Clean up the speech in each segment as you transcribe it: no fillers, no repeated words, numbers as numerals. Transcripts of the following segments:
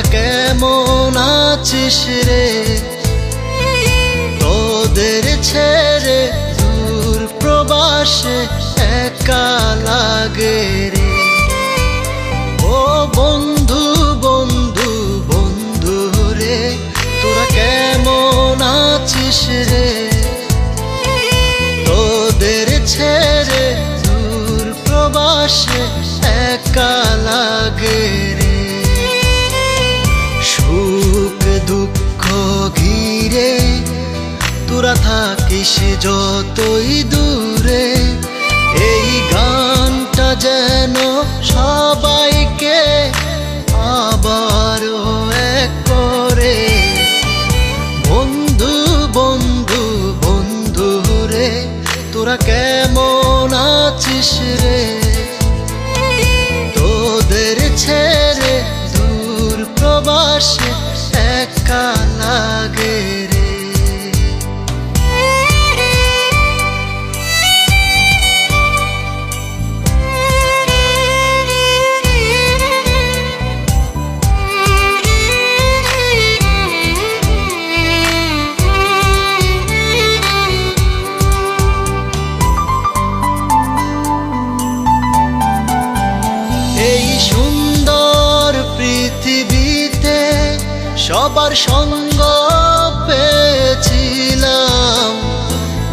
তোরা কেমন আছিস রে? তোদের ছেড়ে দূর প্রবাসে একা লাগে রে। ও বন্ধু বন্ধু বন্ধু রে, তোরা কেমন আছিস রে? তোদের ছেড়ে দূর প্রবাসে একা লাগে রে। সুখ দুঃখ ঘিরে তোরা থাকিস যতই দূরে, এই গানটা যেন সবাইকে আবারও এক করে। বন্ধু বন্ধু বন্ধু রে, তোরা কেমন আছিস রে? তোদের ছেড়ে দূর প্রবাসে একা লাগে রে। এই সুন্দর পৃথিবীতে সবার সঙ্গ পেয়েছিলাম,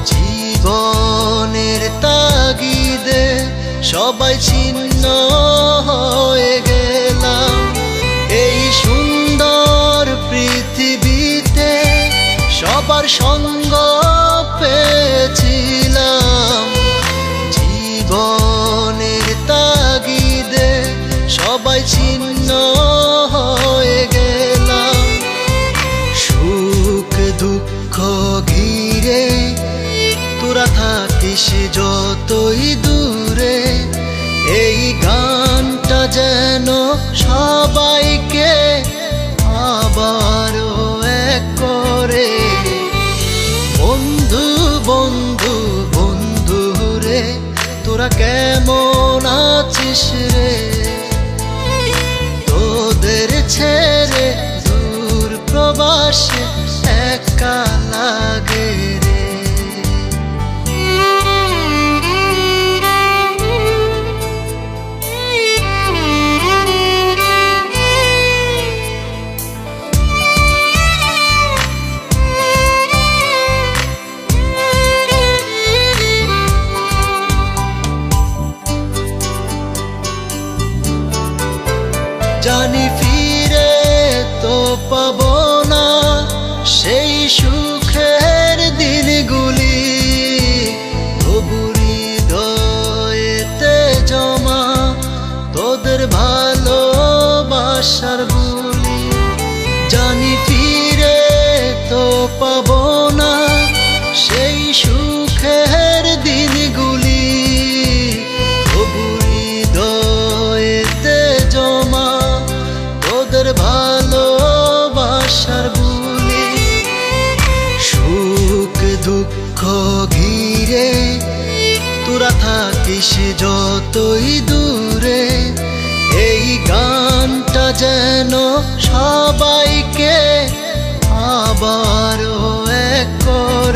জীবনের তাগিদে সবাই ছিন্ন হয়ে গেলাম। এই সুন্দর পৃথিবীতে সবার সঙ্গ পেয়েছিলাম, জীবনের তাগিদে সবাই ছিন্ন হয়ে গেলাম। সুখ দুঃখ ঘিরে তোরা থাকিস যতই দূরে, এই গানটা যেন সবাইকে আবারও এক করে। বন্ধু বন্ধু বন্ধু রে, তোরা কেমন আছিস রে? তোদের ছেড়ে দূর প্রবাসে একা লাগে রে। জানি ফিরে তো পাবো না সেই সুখের দিনগুলি, তবু হৃদয়েতে জমা তোদের ভালোবাসার বুলি। জানি ফিরে তো পাবো না সেই সুখের দিনগুলি, তবু হৃদয়েতে জমা তোদের ভালোবাসার বুলি। সুখ দুঃখ ঘিরে তোরা থাকিস যতই দূরে, এই গানটা যেন সবাইকে আবারও এক করে।